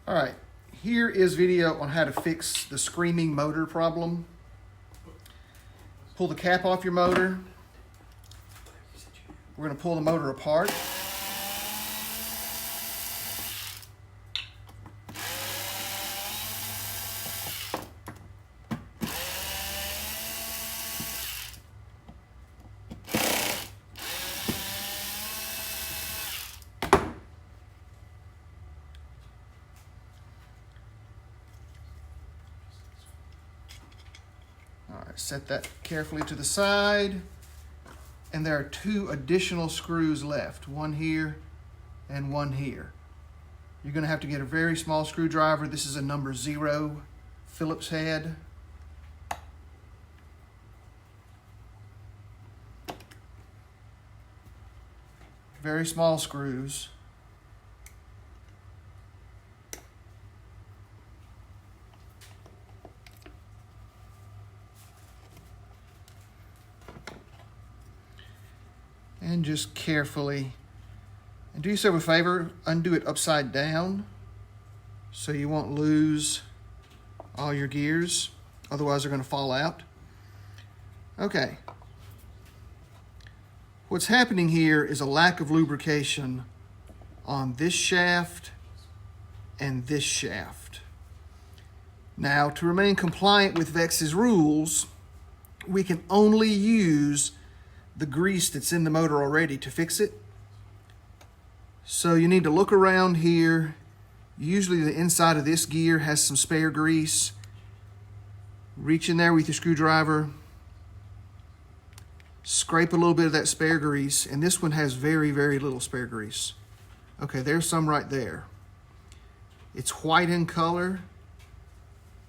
All right, here is video on how to fix the screaming motor problem. Pull the cap off your motor. We're going to pull the motor apart. All right, set that carefully to the side. And there are two additional screws left, one here and one here. You're going to have to get a very small screwdriver. This is a number 0 Phillips head. Very small screws. And just carefully, and do yourself a favor, undo it upside down so you won't lose all your gears, otherwise they're going to fall out. Okay. What's happening here is a lack of lubrication on this shaft and this shaft. Now, to remain compliant with VEX's rules, we can only use the grease that's in the motor already to fix it. So you need to look around here. Usually the inside of this gear has some spare grease. Reach in there with your screwdriver. Scrape a little bit of that spare grease, and this one has very, very little spare grease. Okay, there's some right there. It's white in color.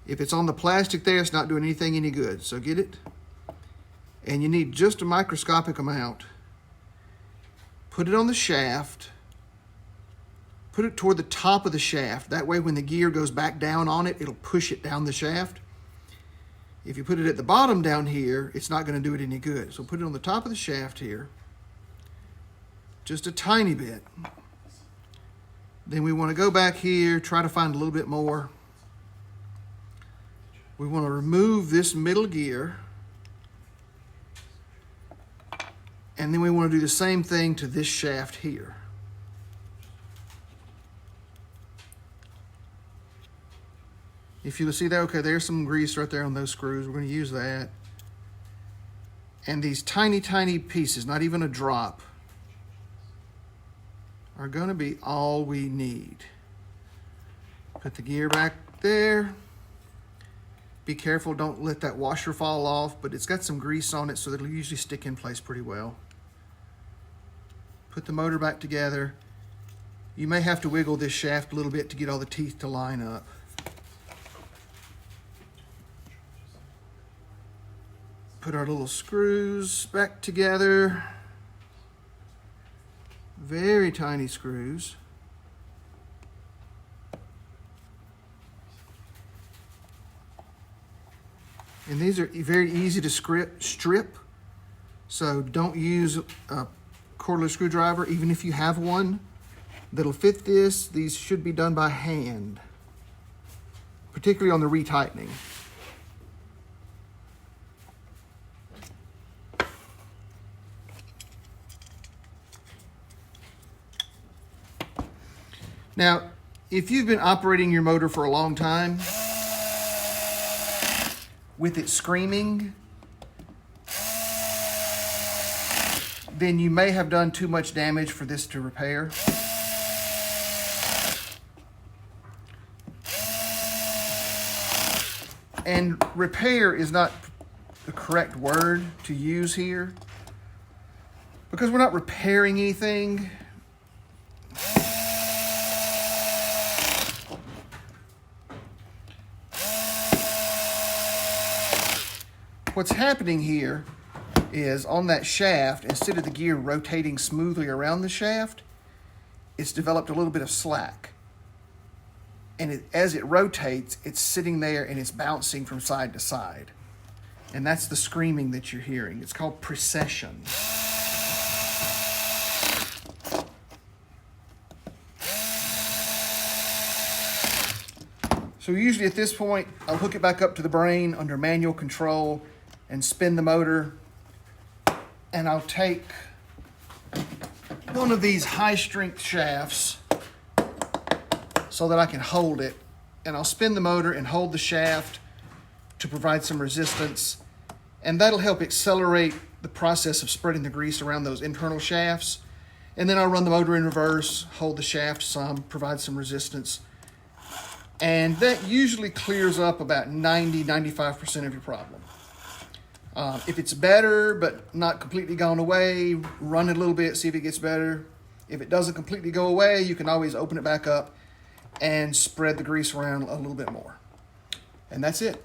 If it's on the plastic there, it's not doing anything any good, so get it. And you need just a microscopic amount. Put it on the shaft. Put it toward the top of the shaft. That way when the gear goes back down on it, it'll push it down the shaft. If you put it at the bottom down here, it's not going to do it any good. So put it on the top of the shaft here. Just a tiny bit. Then we want to go back here, try to find a little bit more. We want to remove this middle gear. And then we want to do the same thing to this shaft here. If you see that, okay, there's some grease right there on those screws. We're going to use that. And these tiny, tiny pieces, not even a drop, are going to be all we need. Put the gear back there. Be careful, don't let that washer fall off, but it's got some grease on it, so it'll usually stick in place pretty well. Put the motor back together. You may have to wiggle this shaft a little bit to get all the teeth to line up. Put our little screws back together. Very tiny screws. And these are very easy to strip. So don't use a cordless screwdriver, even if you have one that'll fit this. These should be done by hand, particularly on the retightening. Now, if you've been operating your motor for a long time, with it screaming, then you may have done too much damage for this to repair. And repair is not the correct word to use here, because we're not repairing anything. What's happening here is on that shaft, instead of the gear rotating smoothly around the shaft, it's developed a little bit of slack. And as it rotates, it's sitting there and it's bouncing from side to side. And that's the screaming that you're hearing. It's called precession. So usually at this point, I'll hook it back up to the brain under manual control and spin the motor. And I'll take one of these high strength shafts so that I can hold it. And I'll spin the motor and hold the shaft to provide some resistance. And that'll help accelerate the process of spreading the grease around those internal shafts. And then I'll run the motor in reverse, hold the shaft some, provide some resistance. And that usually clears up about 90-95% of your problem. If it's better but not completely gone away, run it a little bit, see if it gets better. If it doesn't completely go away, you can always open it back up and spread the grease around a little bit more. And that's it.